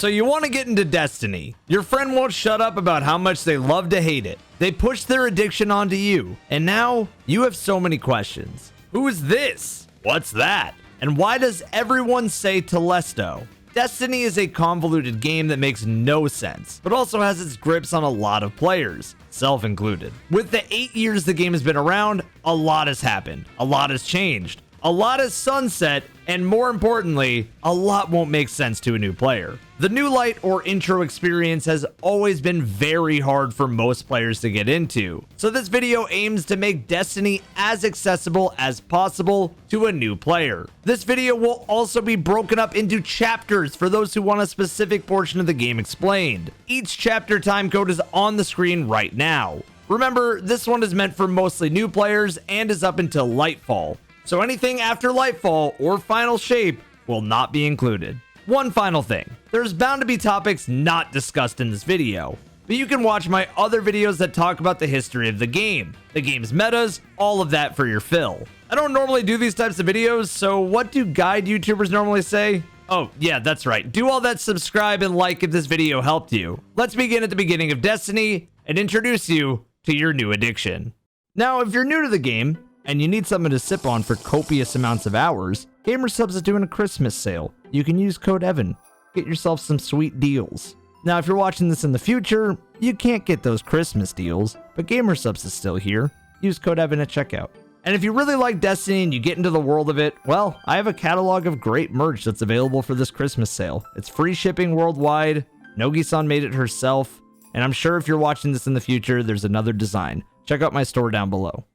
So you want to get into Destiny. Your friend won't shut up about how much they love to hate it. They push their addiction onto you. And now you have so many questions. Who is this? What's that? And why does everyone say Telesto? Destiny is a convoluted game that makes no sense, but also has its grips on a lot of players, self included. With the 8 years the game has been around, a lot has happened, a lot has changed, a lot has sunset, and more importantly, a lot won't make sense to a new player. The new light or intro experience has always been very hard for most players to get into, so this video aims to make Destiny as accessible as possible to a new player. This video will also be broken up into chapters for those who want a specific portion of the game explained. Each chapter timecode is on the screen right now. Remember, this one is meant for mostly new players and is up until Lightfall. So anything after Lightfall or Final Shape will not be included. One final thing, there's bound to be topics not discussed in this video, but you can watch my other videos that talk about the history of the game's metas, all of that for your fill. I don't normally do these types of videos, so what do guide YouTubers normally say? Oh, yeah, that's right. Do all that, subscribe and like if this video helped you. Let's begin at the beginning of Destiny and introduce you to your new addiction. Now, if you're new to the game, and you need something to sip on for copious amounts of hours, GamerSubs is doing a Christmas sale. You can use code EVAN. Get yourself some sweet deals. Now, if you're watching this in the future, you can't get those Christmas deals, but GamerSubs is still here. Use code EVAN at checkout. And if you really like Destiny and you get into the world of it, well, I have a catalog of great merch that's available for this Christmas sale. It's free shipping worldwide. Nogi-san made it herself. And I'm sure if you're watching this in the future, there's another design. Check out my store down below.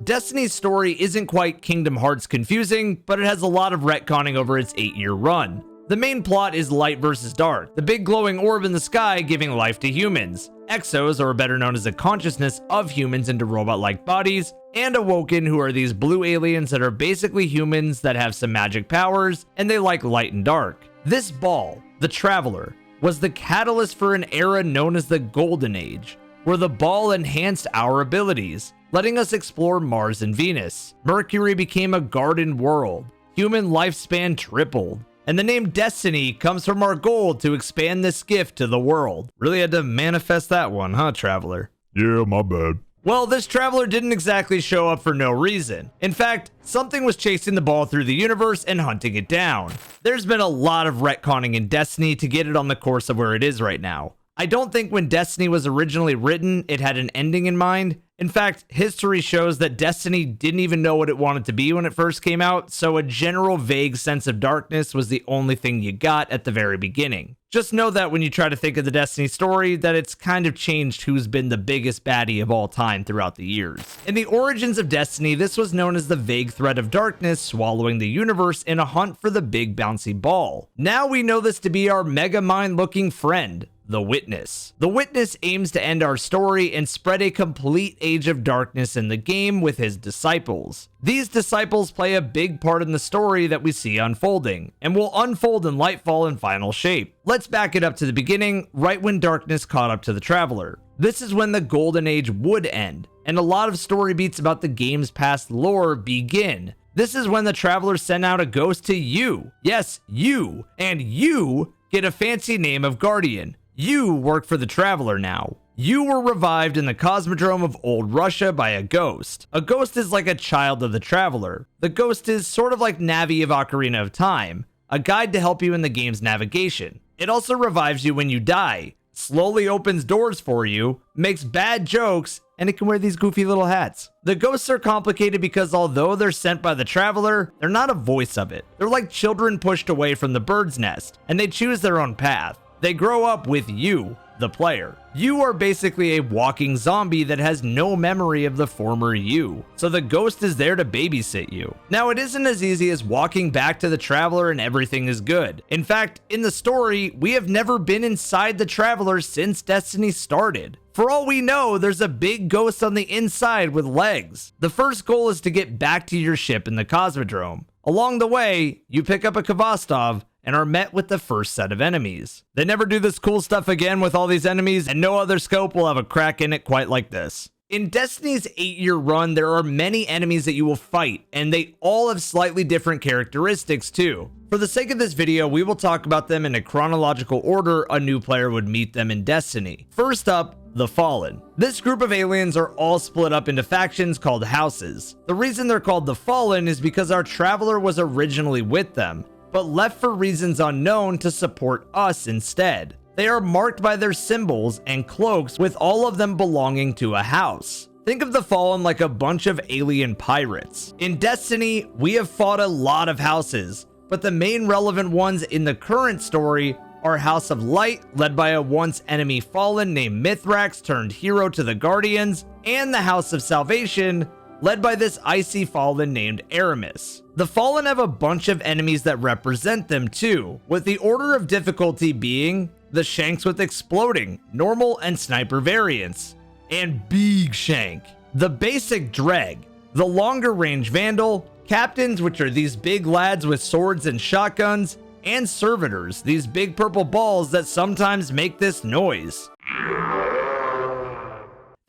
Destiny's story isn't quite Kingdom Hearts confusing, but it has a lot of retconning over its 8-year run. The main plot is light versus dark, the big glowing orb in the sky giving life to humans, Exos, or better known as a consciousness of humans into robot-like bodies, and Awoken, who are these blue aliens that are basically humans that have some magic powers, and they like light and dark. This ball, the Traveler, was the catalyst for an era known as the Golden Age, where the ball enhanced our abilities, letting us explore Mars and Venus. Mercury became a garden world. Human lifespan tripled. And the name Destiny comes from our goal to expand this gift to the world. Really had to manifest that one, huh, Traveler? Yeah, my bad. Well, this Traveler didn't exactly show up for no reason. In fact, something was chasing the ball through the universe and hunting it down. There's been a lot of retconning in Destiny to get it on the course of where it is right now. I don't think when Destiny was originally written, it had an ending in mind. In fact, history shows that Destiny didn't even know what it wanted to be when it first came out, so a general vague sense of darkness was the only thing you got at the very beginning. Just know that when you try to think of the Destiny story, that it's kind of changed who's been the biggest baddie of all time throughout the years. In the origins of Destiny, this was known as the vague threat of darkness swallowing the universe in a hunt for the big bouncy ball. Now we know this to be our mega mind-looking friend, the Witness. The Witness aims to end our story and spread a complete age of darkness in the game with his disciples. These disciples play a big part in the story that we see unfolding, and will unfold in Lightfall and Final Shape. Let's back it up to the beginning, right when darkness caught up to the Traveler. This is when the Golden Age would end, and a lot of story beats about the game's past lore begin. This is when the Traveler sent out a ghost to you. Yes, you. And you get a fancy name of Guardian. You work for the Traveler now. You were revived in the Cosmodrome of Old Russia by a ghost. A ghost is like a child of the Traveler. The ghost is sort of like Navi of Ocarina of Time, a guide to help you in the game's navigation. It also revives you when you die, slowly opens doors for you, makes bad jokes, and it can wear these goofy little hats. The ghosts are complicated because although they're sent by the Traveler, they're not a voice of it. They're like children pushed away from the bird's nest, and they choose their own path. They grow up with you, the player. You are basically a walking zombie that has no memory of the former you, so the ghost is there to babysit you. Now, it isn't as easy as walking back to the Traveler and everything is good. In fact, in the story, we have never been inside the Traveler since Destiny started. For all we know, there's a big ghost on the inside with legs. The first goal is to get back to your ship in the Cosmodrome. Along the way, you pick up a Kvastov and are met with the first set of enemies. They never do this cool stuff again with all these enemies, and no other scope will have a crack in it quite like this. In Destiny's 8-year run, there are many enemies that you will fight, and they all have slightly different characteristics too. For the sake of this video, we will talk about them in a chronological order a new player would meet them in Destiny. First up, the Fallen. This group of aliens are all split up into factions called houses. The reason they're called the Fallen is because our traveler was originally with them, but left for reasons unknown to support us instead. They are marked by their symbols and cloaks, with all of them belonging to a house. Think of the Fallen like a bunch of alien pirates. In Destiny, we have fought a lot of houses, but the main relevant ones in the current story are House of Light, led by a once enemy Fallen named Mithrax turned hero to the Guardians, and the House of Salvation, led by this icy Fallen named Aramis. The Fallen have a bunch of enemies that represent them too, with the order of difficulty being the Shanks with exploding, normal and sniper variants, and Big Shank, the basic Dreg, the longer range Vandal, Captains, which are these big lads with swords and shotguns, and Servitors, these big purple balls that sometimes make this noise.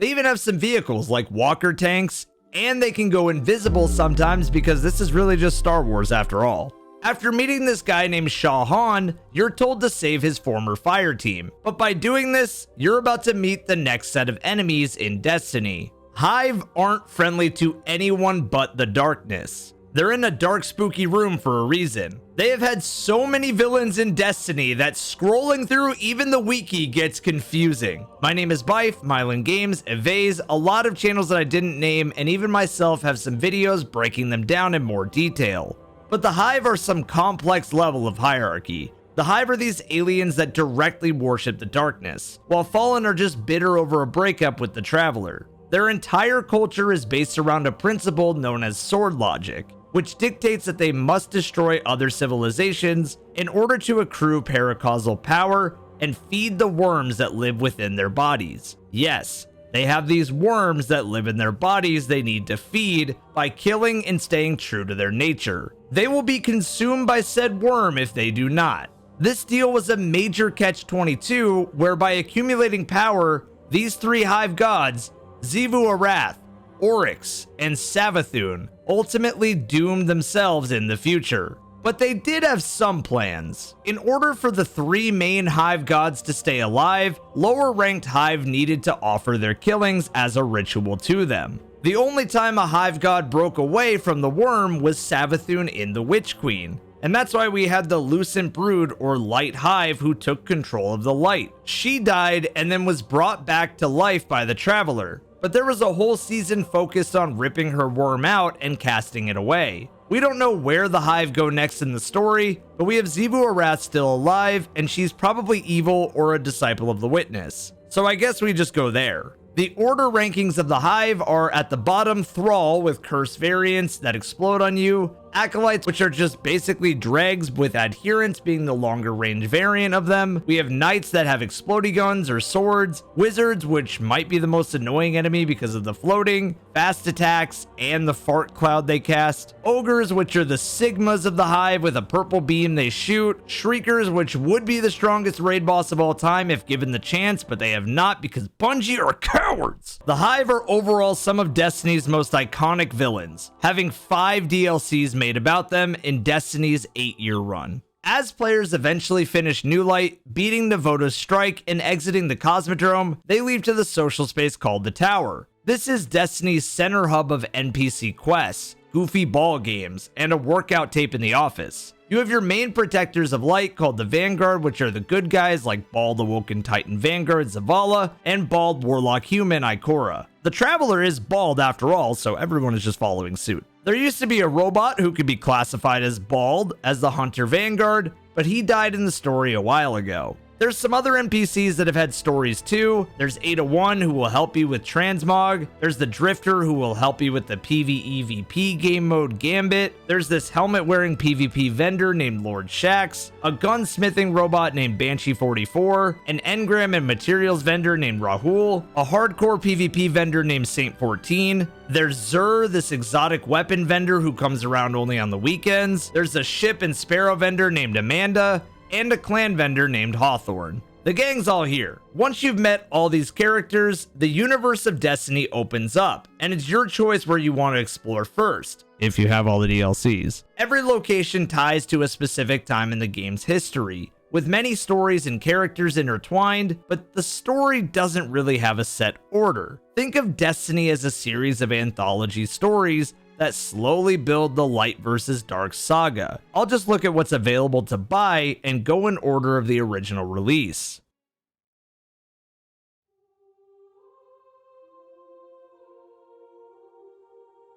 They even have some vehicles like walker tanks, and they can go invisible sometimes because this is really just Star Wars after all. After meeting this guy named Shah Han, you're told to save his former fire team, but by doing this, you're about to meet the next set of enemies in Destiny. Hive aren't friendly to anyone but the darkness. They're in a dark, spooky room for a reason. They have had so many villains in Destiny that scrolling through even the wiki gets confusing. My name is Bife, Mylan Games, Evase, a lot of channels that I didn't name, and even myself have some videos breaking them down in more detail. But the Hive are some complex level of hierarchy. The Hive are these aliens that directly worship the darkness, while Fallen are just bitter over a breakup with the Traveler. Their entire culture is based around a principle known as sword logic, which dictates that they must destroy other civilizations in order to accrue paracausal power and feed the worms that live within their bodies. Yes, they have these worms that live in their bodies they need to feed by killing and staying true to their nature. They will be consumed by said worm if they do not. This deal was a major catch-22 where by accumulating power, these three Hive gods, Xivu Arath, Oryx, and Savathun, ultimately doomed themselves in the future. But they did have some plans. In order for the three main Hive gods to stay alive, lower ranked Hive needed to offer their killings as a ritual to them. The only time a Hive god broke away from the worm was Savathun in the Witch Queen. And that's why we had the Lucent Brood or Light Hive who took control of the light. She died and then was brought back to life by the Traveler. But there was a whole season focused on ripping her worm out and casting it away. We don't know where the Hive go next in the story, but we have Xivu Arath still alive, and she's probably evil or a disciple of the Witness. So I guess we just go there. The order rankings of the Hive are at the bottom Thrall with curse variants that explode on you, Acolytes, which are just basically dregs with adherents being the longer range variant of them. We have Knights that have explodey guns or swords, Wizards, which might be the most annoying enemy because of the floating, fast attacks, and the fart cloud they cast. Ogres, which are the Sigmas of the Hive with a purple beam they shoot. Shriekers, which would be the strongest raid boss of all time if given the chance, but they have not because Bungie are cowards. The Hive are overall some of Destiny's most iconic villains, having 5 DLCs made about them in Destiny's 8-year run. As players eventually finish New Light, beating Devoto's strike, and exiting the Cosmodrome, they leave to the social space called the Tower. This is Destiny's center hub of NPC quests, goofy ball games, and a workout tape in the office. You have your main protectors of light called the Vanguard, which are the good guys like Bald Awoken Titan Vanguard Zavala and Bald Warlock Human Ikora. The Traveler is bald after all, so everyone is just following suit. There used to be a robot who could be classified as bald as the Hunter Vanguard, but he died in the story a while ago. There's some other NPCs that have had stories too. There's Ada1 who will help you with Transmog. There's the Drifter who will help you with the PvEVP game mode Gambit. There's this helmet-wearing PvP vendor named Lord Shax, a gunsmithing robot named Banshee44, an engram and materials vendor named Rahul, a hardcore PvP vendor named Saint14. There's Zur, this exotic weapon vendor who comes around only on the weekends. There's a ship and sparrow vendor named Amanda, and a clan vendor named Hawthorne. The gang's all here. Once you've met all these characters, the universe of Destiny opens up, and it's your choice where you want to explore first, if you have all the DLCs. Every location ties to a specific time in the game's history, with many stories and characters intertwined, but the story doesn't really have a set order. Think of Destiny as a series of anthology stories that slowly build the light versus dark saga. I'll just look at what's available to buy and go in order of the original release.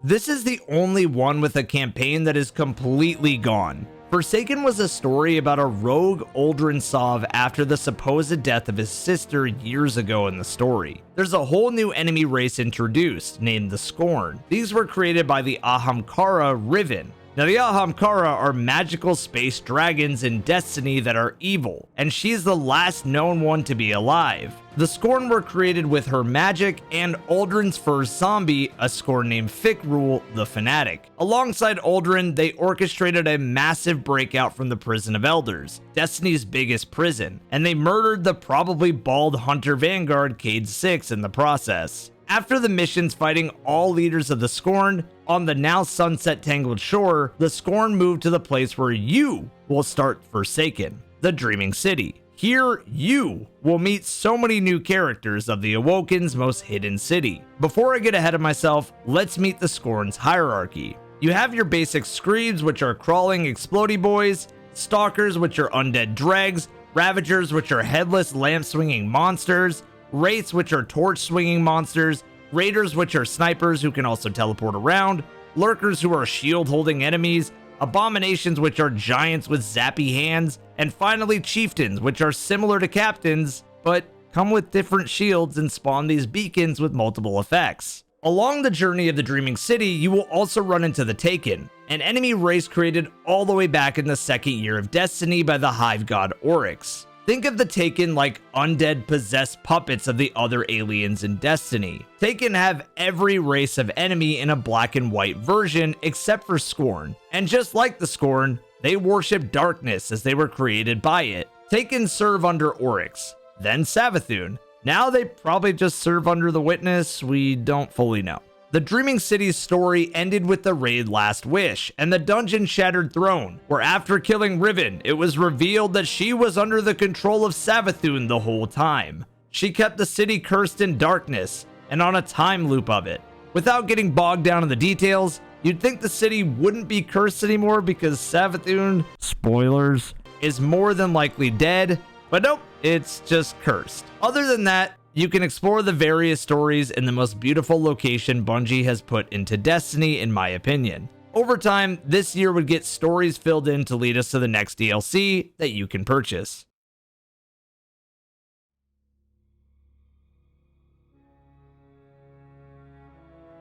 This is the only one with a campaign that is completely gone. Forsaken was a story about a rogue Uldren Sov after the supposed death of his sister years ago in the story. There's a whole new enemy race introduced, named the Scorn. These were created by the Ahamkara Riven. Now, the Ahamkara are magical space dragons in Destiny that are evil, and she's the last known one to be alive. The Scorn were created with her magic and Uldren's first zombie, a Scorn named Fikrul the Fanatic. Alongside Uldren, they orchestrated a massive breakout from the Prison of Elders, Destiny's biggest prison, and they murdered the probably bald Hunter Vanguard Cade 6 in the process. After the missions fighting all leaders of the Scorn, on the now sunset tangled shore, the Scorn moved to the place where you will start Forsaken, the Dreaming City. Here, you will meet so many new characters of the Awoken's most hidden city. Before I get ahead of myself, let's meet the Scorn's hierarchy. You have your basic Screeds, which are crawling explodey boys, Stalkers, which are undead dregs, Ravagers, which are headless lamp-swinging monsters, Wraiths, which are torch-swinging monsters, Raiders, which are snipers who can also teleport around, Lurkers, who are shield-holding enemies, Abominations, which are giants with zappy hands, and finally Chieftains, which are similar to Captains, but come with different shields and spawn these beacons with multiple effects. Along the journey of the Dreaming City, you will also run into the Taken, an enemy race created all the way back in the second year of Destiny by the Hive God Oryx. Think of the Taken like undead possessed puppets of the other aliens in Destiny. Taken have every race of enemy in a black and white version except for Scorn. And just like the Scorn, they worship darkness as they were created by it. Taken serve under Oryx, then Savathun. Now they probably just serve under the Witness, we don't fully know. The Dreaming City's story ended with the raid Last Wish and the dungeon Shattered Throne, where after killing Riven, it was revealed that she was under the control of Savathun the whole time. She kept the city cursed in darkness and on a time loop of it. Without getting bogged down in the details, you'd think the city wouldn't be cursed anymore because Savathun, spoilers, is more than likely dead, but nope, it's just cursed. Other than that, you can explore the various stories in the most beautiful location Bungie has put into Destiny, in my opinion. Over time, this year would get stories filled in to lead us to the next DLC that you can purchase.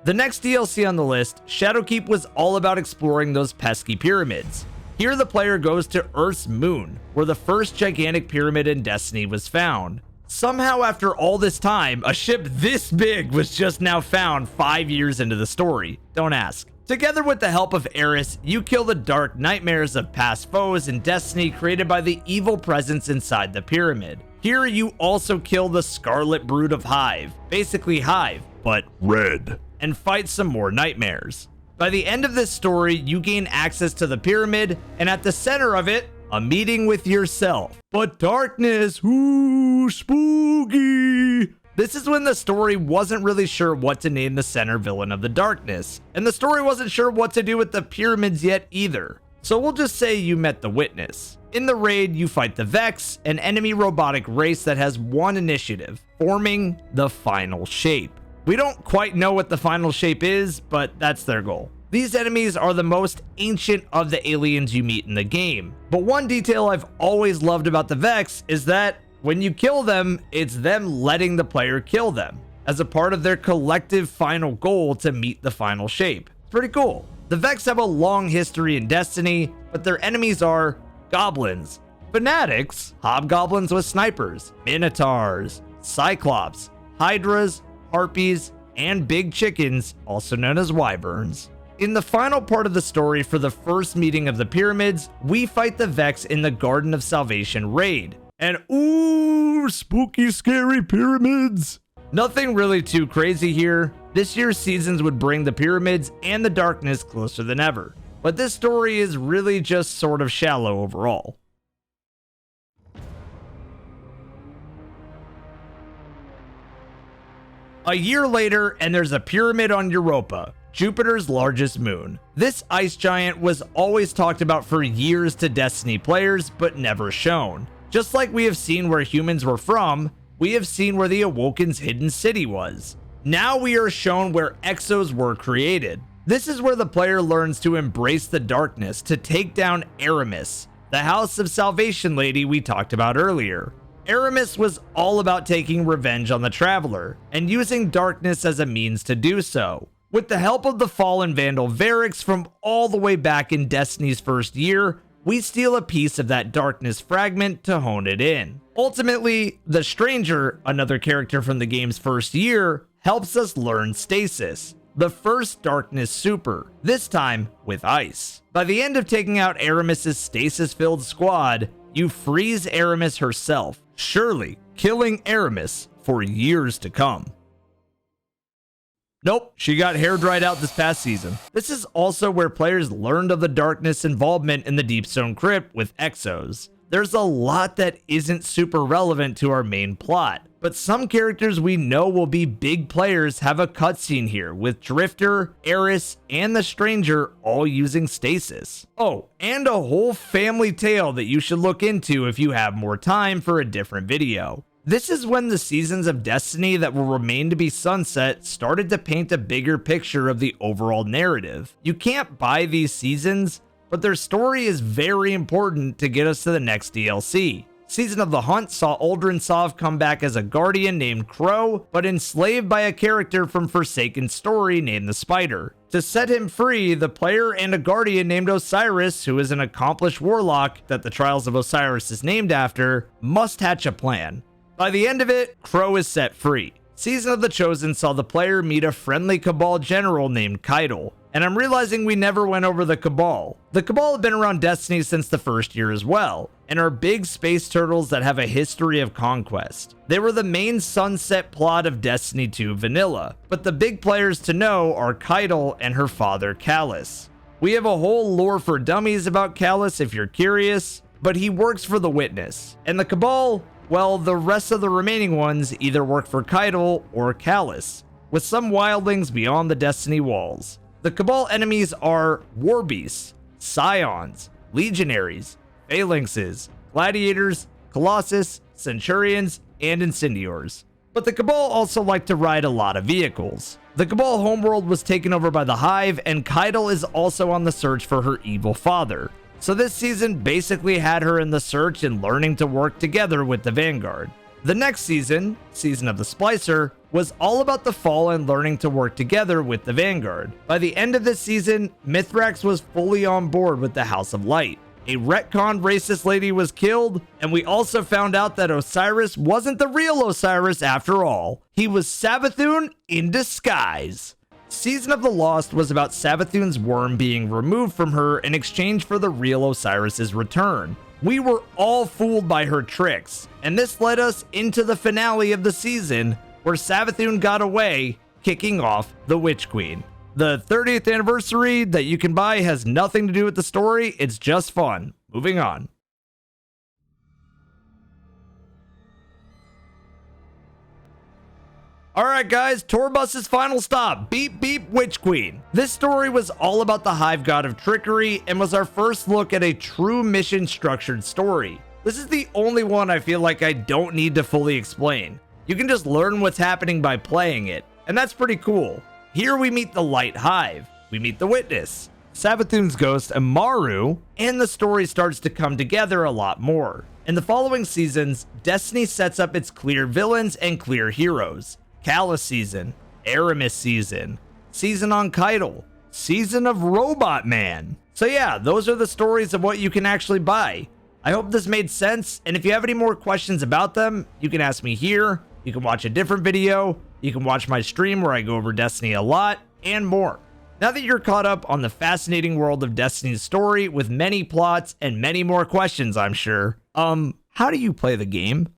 The next DLC on the list, Shadowkeep, was all about exploring those pesky pyramids. Here the player goes to Earth's moon, where the first gigantic pyramid in Destiny was found. Somehow after all this time, a ship this big was just now found 5 years into the story. Don't ask. Together with the help of Eris, you kill the dark nightmares of past foes in Destiny created by the evil presence inside the pyramid. Here you also kill the Scarlet Brood of Hive, basically Hive, but red, and fight some more nightmares. By the end of this story, you gain access to the pyramid, and at the center of it, a meeting with yourself. But darkness, ooh, spooky. This is when the story wasn't really sure what to name the center villain of the darkness, and the story wasn't sure what to do with the pyramids yet either. So we'll just say you met the Witness. In the raid, you fight the Vex, an enemy robotic race that has one initiative: forming the final shape. We don't quite know what the final shape is, but that's their goal. These enemies are the most ancient of the aliens you meet in the game. But one detail I've always loved about the Vex is that when you kill them, it's them letting the player kill them, as a part of their collective final goal to meet the final shape. It's pretty cool. The Vex have a long history in Destiny, but their enemies are goblins, fanatics, hobgoblins with snipers, minotaurs, cyclops, hydras, harpies, and big chickens, also known as wyverns. In the final part of the story for the first meeting of the pyramids, we fight the Vex in the Garden of Salvation raid, And ooh, spooky, scary pyramids. Nothing really too crazy here. This year's seasons would bring the pyramids and the darkness closer than ever. But this story is really just sort of shallow overall. A year later, and there's a pyramid on Europa, Jupiter's largest moon. This ice giant was always talked about for years to Destiny players, but never shown. Just like we have seen where humans were from, we have seen where the Awoken's hidden city was. Now we are shown where Exos were created. This is where the player learns to embrace the darkness to take down Aramis, the House of Salvation lady we talked about earlier. Aramis was all about taking revenge on the Traveler, and using darkness as a means to do so. With the help of the fallen Vandal Varix from all the way back in Destiny's first year, we steal a piece of that darkness fragment to hone it in. Ultimately, the Stranger, another character from the game's first year, helps us learn Stasis, the first darkness super, this time with ice. By the end of taking out Aramis's stasis-filled squad, you freeze Aramis herself, surely killing Aramis for years to come. Nope, she got hair dried out this past season. This is also where players learned of the darkness involvement in the Deepstone Crypt with Exos. There's a lot that isn't super relevant to our main plot, but some characters we know will be big players have a cutscene here with Drifter, Eris, and the Stranger all using stasis. Oh, and a whole family tale that you should look into if you have more time for a different video. This is when the seasons of Destiny that will remain to be sunset started to paint a bigger picture of the overall narrative. You can't buy these seasons, but their story is very important to get us to the next DLC. Season of the Hunt saw Uldren Sov come back as a guardian named Crow, but enslaved by a character from Forsaken Story named the Spider. To set him free, the player and a guardian named Osiris, who is an accomplished warlock that the Trials of Osiris is named after, must hatch a plan. By the end of it, Crow is set free. Season of the Chosen saw the player meet a friendly Cabal general named Keitel. And I'm realizing we never went over the Cabal. The Cabal have been around Destiny since the first year as well, and are big space turtles that have a history of conquest. They were the main sunset plot of Destiny 2 Vanilla, but the big players to know are Keitel and her father Callus. We have a whole lore for dummies about Callus if you're curious, but he works for the Witness. And the Cabal, well, the rest of the remaining ones either work for Keitel or Callus, with some wildlings beyond the Destiny walls. The Cabal enemies are Warbeasts, Scions, Legionaries, Phalanxes, Gladiators, Colossus, Centurions, and Incendiors. But the Cabal also like to ride a lot of vehicles. The Cabal homeworld was taken over by the Hive, and Keitel is also on the search for her evil father. So this season basically had her in the search and learning to work together with the Vanguard. The next season, Season of the Splicer, was all about the Fallen learning to work together with the Vanguard. By the end of this season, Mithrax was fully on board with the House of Light. A retconned racist lady was killed, and we also found out that Osiris wasn't the real Osiris after all. He was Savathun in disguise. Season of the Lost was about Savathun's worm being removed from her in exchange for the real Osiris's return. We were all fooled by her tricks, and this led us into the finale of the season, where Savathun got away, kicking off the Witch Queen. The 30th anniversary that you can buy has nothing to do with the story, it's just fun. Moving on. Alright guys, Torbus's final stop, Beep Beep Witch Queen. This story was all about the Hive God of Trickery and was our first look at a true mission structured story. This is the only one I feel like I don't need to fully explain. You can just learn what's happening by playing it, and that's pretty cool. Here we meet the Light Hive, we meet the Witness, Savathun's ghost Amaru, and the story starts to come together a lot more. In the following seasons, Destiny sets up its clear villains and clear heroes. Callus season, Aramis season, season on Keitel, season of Robot Man. So yeah, those are the stories of what you can actually buy. I hope this made sense, and if you have any more questions about them, you can ask me here, you can watch a different video, you can watch my stream where I go over Destiny a lot, and more. Now that you're caught up on the fascinating world of Destiny's story with many plots and many more questions, I'm sure, how do you play the game?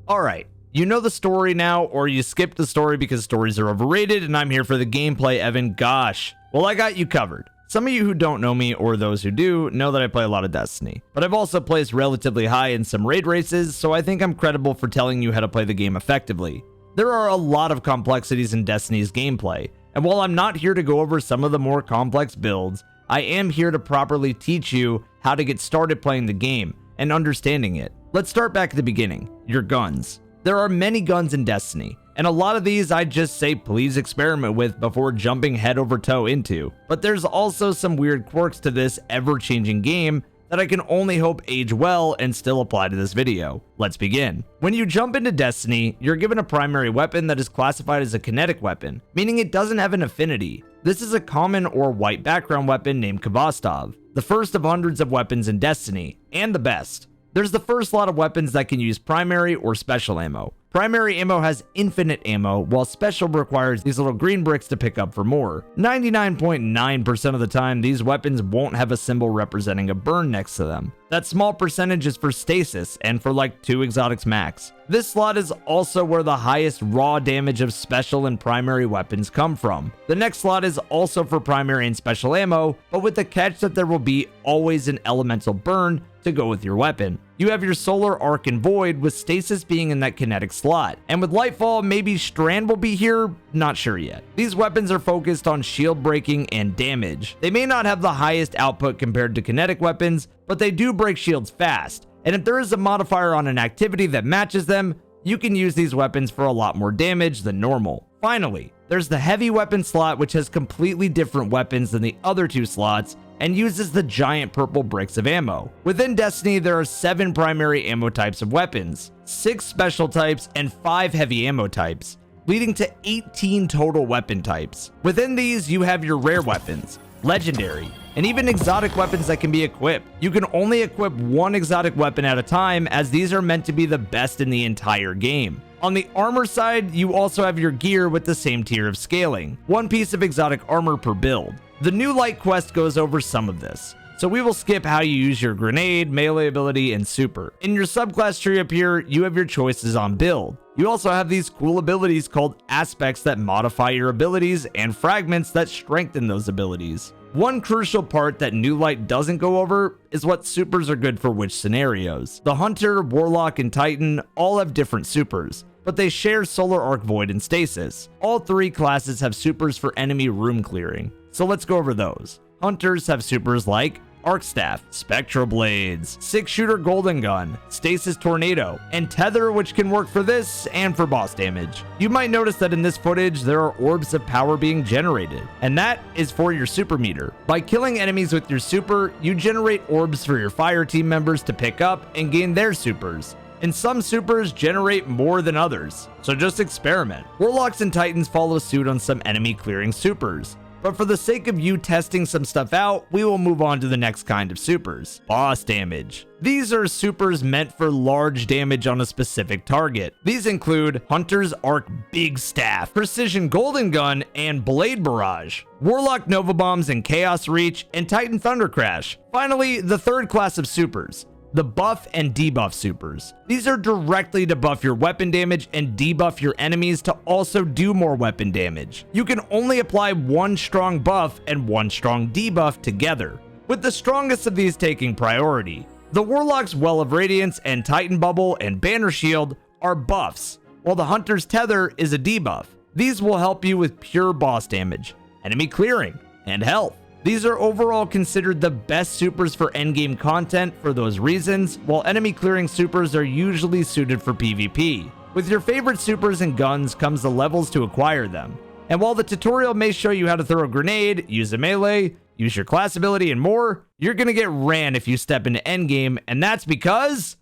Alright, you know the story now, or you skipped the story because stories are overrated, and I'm here for the gameplay, Evan. Gosh. Well, I got you covered. Some of you who don't know me, or those who do, know that I play a lot of Destiny. But I've also placed relatively high in some raid races, so I think I'm credible for telling you how to play the game effectively. There are a lot of complexities in Destiny's gameplay, and while I'm not here to go over some of the more complex builds, I am here to properly teach you how to get started playing the game and understanding it. Let's start back at the beginning, your guns. There are many guns in Destiny, and a lot of these I'd just say please experiment with before jumping head over toe into. But there's also some weird quirks to this ever-changing game that I can only hope age well and still apply to this video. Let's begin. When you jump into Destiny, you're given a primary weapon that is classified as a kinetic weapon, meaning it doesn't have an affinity. This is a common or white background weapon named Kvastov, the first of hundreds of weapons in Destiny, and the best. There's the first lot of weapons that can use primary or special ammo. Primary ammo has infinite ammo, while special requires these little green bricks to pick up for more. 99.9% of the time, these weapons won't have a symbol representing a burn next to them. That small percentage is for stasis and for like 2 exotics max. This slot is also where the highest raw damage of special and primary weapons come from. The next slot is also for primary and special ammo, but with the catch that there will be always an elemental burn to go with your weapon. You have your Solar Arc and Void, with stasis being in that kinetic slot. And with Lightfall, maybe Strand will be here, not sure yet. These weapons are focused on shield breaking and damage. They may not have the highest output compared to kinetic weapons, but they do break shields fast. And if there is a modifier on an activity that matches them, you can use these weapons for a lot more damage than normal. Finally, there's the heavy weapon slot, which has completely different weapons than the other 2 slots, and uses the giant purple bricks of ammo. Within Destiny, there are 7 primary ammo types of weapons, 6 special types, and 5 heavy ammo types, leading to 18 total weapon types. Within these, you have your rare weapons, legendary, and even exotic weapons that can be equipped. You can only equip 1 exotic weapon at a time, as these are meant to be the best in the entire game. On the armor side, you also have your gear with the same tier of scaling, 1 piece of exotic armor per build. The new light quest goes over some of this, so we will skip how you use your grenade, melee ability, and super. In your subclass tree up here, you have your choices on build. You also have these cool abilities called aspects that modify your abilities and fragments that strengthen those abilities. One crucial part that New Light doesn't go over is what supers are good for which scenarios. The Hunter, Warlock, and Titan all have different supers, but they share Solar Arc, Void, and Stasis. All 3 classes have supers for enemy room clearing, so let's go over those. Hunters have supers like Arc Staff, Spectral Blades, 6-shooter Golden Gun, Stasis Tornado, and Tether, which can work for this and for boss damage. You might notice that in this footage, there are orbs of power being generated, and that is for your super meter. By killing enemies with your super, you generate orbs for your fire team members to pick up and gain their supers. And some supers generate more than others, so just experiment. Warlocks and Titans follow suit on some enemy clearing supers, but for the sake of you testing some stuff out, we will move on to the next kind of supers, boss damage. These are supers meant for large damage on a specific target. These include Hunter's Arc Big Staff, Precision Golden Gun, and Blade Barrage, Warlock Nova Bombs and Chaos Reach, and Titan Thunder Crash. Finally, the third class of supers, the buff and debuff supers. These are directly to buff your weapon damage and debuff your enemies to also do more weapon damage. You can only apply 1 strong buff and 1 strong debuff together, with the strongest of these taking priority. The Warlock's Well of Radiance and Titan Bubble and Banner Shield are buffs, while the Hunter's Tether is a debuff. These will help you with pure boss damage, enemy clearing, and health. These are overall considered the best supers for endgame content for those reasons, while enemy clearing supers are usually suited for PvP. With your favorite supers and guns comes the levels to acquire them. And while the tutorial may show you how to throw a grenade, use a melee, use your class ability, and more, you're gonna get ran if you step into endgame, and that's because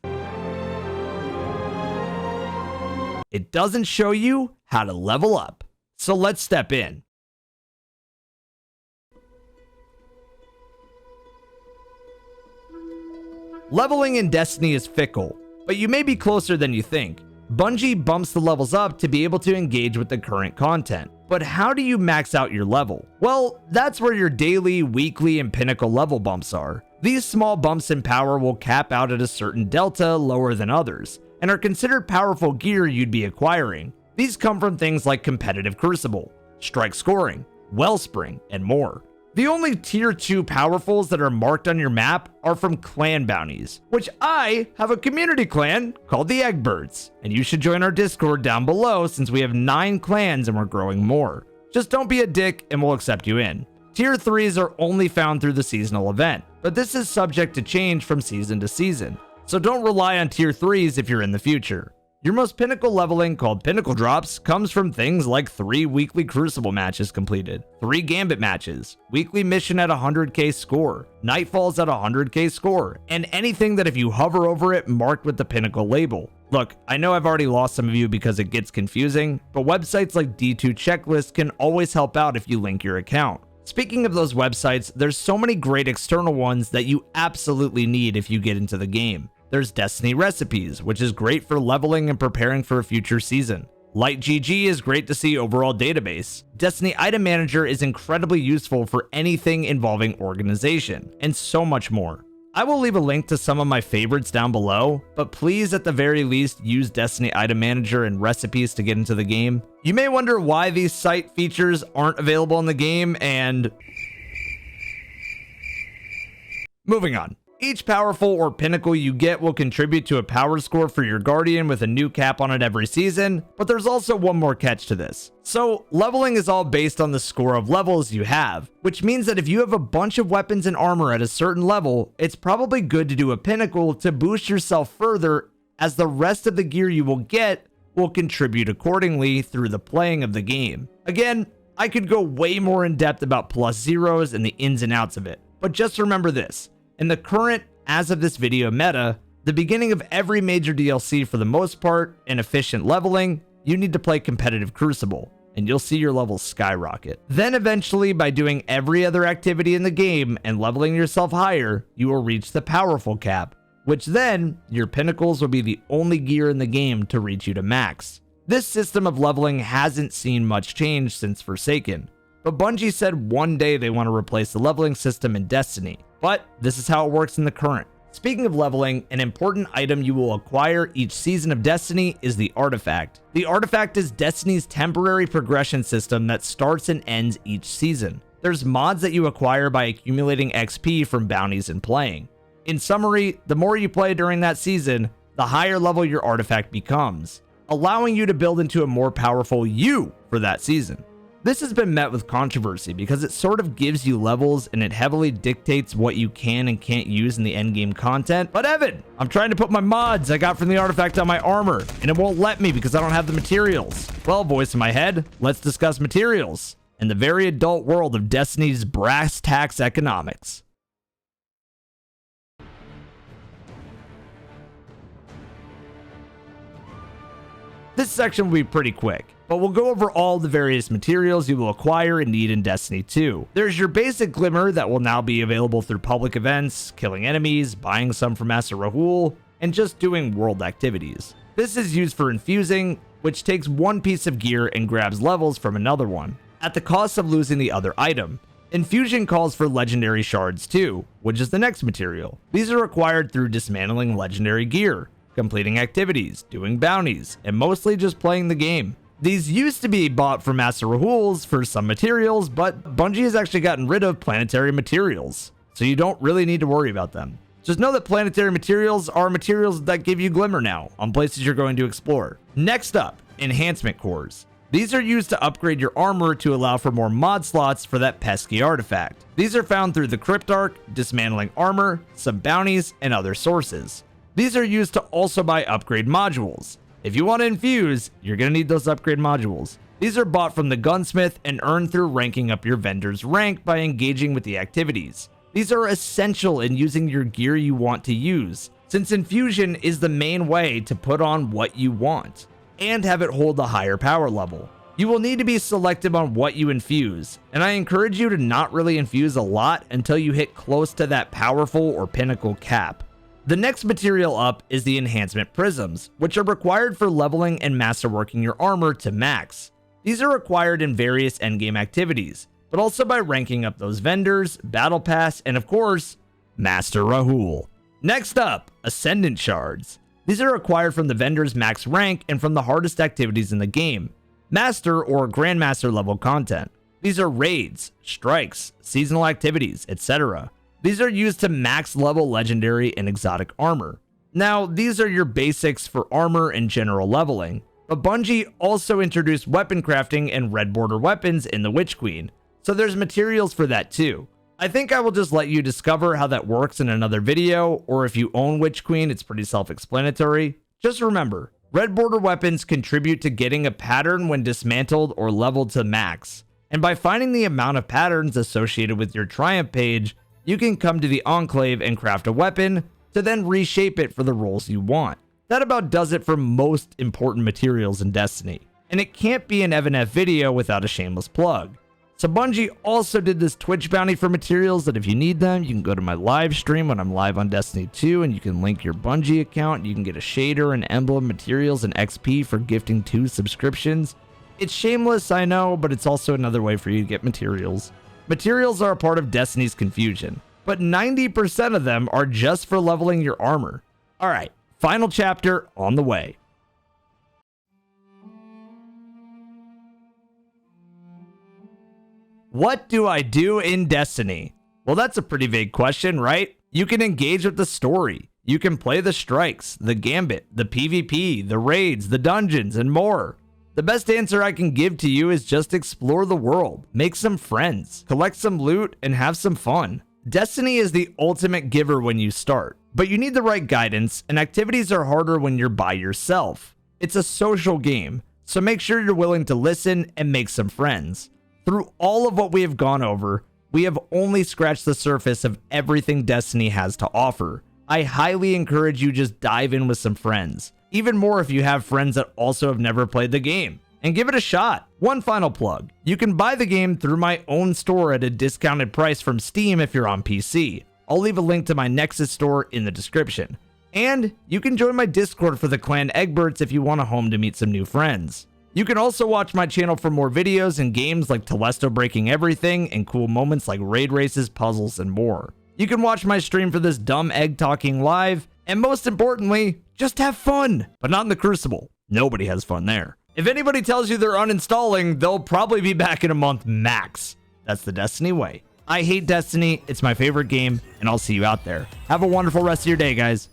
it doesn't show you how to level up. So let's step in. Leveling in Destiny is fickle, but you may be closer than you think. Bungie bumps the levels up to be able to engage with the current content. But how do you max out your level? Well, that's where your daily, weekly, and pinnacle level bumps are. These small bumps in power will cap out at a certain delta lower than others, and are considered powerful gear you'd be acquiring. These come from things like competitive crucible, strike scoring, wellspring, and more. The only tier 2 powerfuls that are marked on your map are from clan bounties, which I have a community clan called the Eggbirds, and you should join our Discord down below since we have 9 clans and we're growing more. Just don't be a dick and we'll accept you in. Tier 3s are only found through the seasonal event, but this is subject to change from season to season, so don't rely on tier 3s if you're in the future. Your most pinnacle leveling, called pinnacle drops, comes from things like 3 weekly crucible matches completed, 3 gambit matches, weekly mission at 100k score, nightfalls at 100k score, and anything that if you hover over it marked with the pinnacle label. Look, I know I've already lost some of you because it gets confusing, but websites like D2 Checklist can always help out if you link your account. Speaking of those websites, there's so many great external ones that you absolutely need if you get into the game. There's Destiny Recipes, which is great for leveling and preparing for a future season. LightGG is great to see overall database. Destiny Item Manager is incredibly useful for anything involving organization, and so much more. I will leave a link to some of my favorites down below, but please at the very least use Destiny Item Manager and Recipes to get into the game. You may wonder why these site features aren't available in the game, and moving on. Each powerful or pinnacle you get will contribute to a power score for your Guardian with a new cap on it every season, but there's also one more catch to this. So, leveling is all based on the score of levels you have, which means that if you have a bunch of weapons and armor at a certain level, it's probably good to do a pinnacle to boost yourself further, as the rest of the gear you will get will contribute accordingly through the playing of the game. Again, I could go way more in depth about plus zeros and the ins and outs of it, but just remember this. In the current, as of this video meta, the beginning of every major DLC for the most part, and efficient leveling, you need to play competitive Crucible, and you'll see your levels skyrocket. Then eventually, by doing every other activity in the game and leveling yourself higher, you will reach the powerful cap, which then, your pinnacles will be the only gear in the game to reach you to max. This system of leveling hasn't seen much change since Forsaken, but Bungie said one day they want to replace the leveling system in Destiny. But this is how it works in the current. Speaking of leveling, an important item you will acquire each season of Destiny is the Artifact. The Artifact is Destiny's temporary progression system that starts and ends each season. There's mods that you acquire by accumulating XP from bounties and playing. In summary, the more you play during that season, the higher level your Artifact becomes, allowing you to build into a more powerful you for that season. This has been met with controversy because it sort of gives you levels and it heavily dictates what you can and can't use in the endgame content. But Evan, I'm trying to put my mods I got from the Artifact on my armor, and it won't let me because I don't have the materials. Well, voice in my head, let's discuss materials and the very adult world of Destiny's brass tacks economics. This section will be pretty quick, but we'll go over all the various materials you will acquire and need in Destiny 2. There's your basic glimmer that will now be available through public events, killing enemies, buying some from Master Rahul, and just doing world activities. This is used for infusing, which takes one piece of gear and grabs levels from another one, at the cost of losing the other item. Infusion calls for legendary shards too, which is the next material. These are acquired through dismantling legendary gear, completing activities, doing bounties, and mostly just playing the game. These used to be bought from Master Rahul's for some materials, but Bungie has actually gotten rid of planetary materials, so you don't really need to worry about them. Just know that planetary materials are materials that give you glimmer now on places you're going to explore. Next up, enhancement cores. These are used to upgrade your armor to allow for more mod slots for that pesky artifact. These are found through the Cryptarch, dismantling armor, some bounties, and other sources. These are used to also buy upgrade modules. If you want to infuse, you're going to need those upgrade modules. These are bought from the gunsmith and earned through ranking up your vendor's rank by engaging with the activities. These are essential in using your gear you want to use, since infusion is the main way to put on what you want and have it hold a higher power level. You will need to be selective on what you infuse, and I encourage you to not really infuse a lot until you hit close to that powerful or pinnacle cap. The next material up is the enhancement prisms, which are required for leveling and masterworking your armor to max. These are required in various endgame activities, but also by ranking up those vendors, battle pass, and of course, Master Rahul. Next up, Ascendant Shards. These are required from the vendor's max rank and from the hardest activities in the game, Master or Grandmaster level content. These are raids, strikes, seasonal activities, etc. These are used to max level legendary and exotic armor. Now, these are your basics for armor and general leveling, but Bungie also introduced weapon crafting and red border weapons in the Witch Queen, so there's materials for that too. I think I will just let you discover how that works in another video, or if you own Witch Queen, it's pretty self-explanatory. Just remember, red border weapons contribute to getting a pattern when dismantled or leveled to max, and by finding the amount of patterns associated with your Triumph page, you can come to the Enclave and craft a weapon to then reshape it for the roles you want. That about does it for most important materials in Destiny, and it can't be an Evan F video without a shameless plug. So Bungie also did this Twitch bounty for materials that if you need them, you can go to my live stream when I'm live on Destiny 2 and you can link your Bungie account. You can get a shader, an emblem, materials, and XP for gifting 2 subscriptions. It's shameless, I know, but it's also another way for you to get materials. Materials are a part of Destiny's confusion, but 90% of them are just for leveling your armor. Alright, final chapter on the way. What do I do in Destiny? Well, that's a pretty vague question, right? You can engage with the story. You can play the strikes, the gambit, the PvP, the raids, the dungeons, and more. The best answer I can give to you is just explore the world, make some friends, collect some loot, and have some fun. Destiny is the ultimate giver when you start, but you need the right guidance, and activities are harder when you're by yourself. It's a social game, so make sure you're willing to listen and make some friends. Through all of what we have gone over, we have only scratched the surface of everything Destiny has to offer. I highly encourage you just dive in with some friends. Even more if you have friends that also have never played the game. And give it a shot. One final plug. You can buy the game through my own store at a discounted price from Steam if you're on PC. I'll leave a link to my Nexus store in the description. And you can join my Discord for the clan Egberts if you want a home to meet some new friends. You can also watch my channel for more videos and games like Telesto Breaking Everything and cool moments like raid races, puzzles, and more. You can watch my stream for this dumb egg talking live, and most importantly, just have fun, but not in the Crucible. Nobody has fun there. If anybody tells you they're uninstalling, they'll probably be back in a month max. That's the Destiny way. I hate Destiny, it's my favorite game, and I'll see you out there. Have a wonderful rest of your day, guys.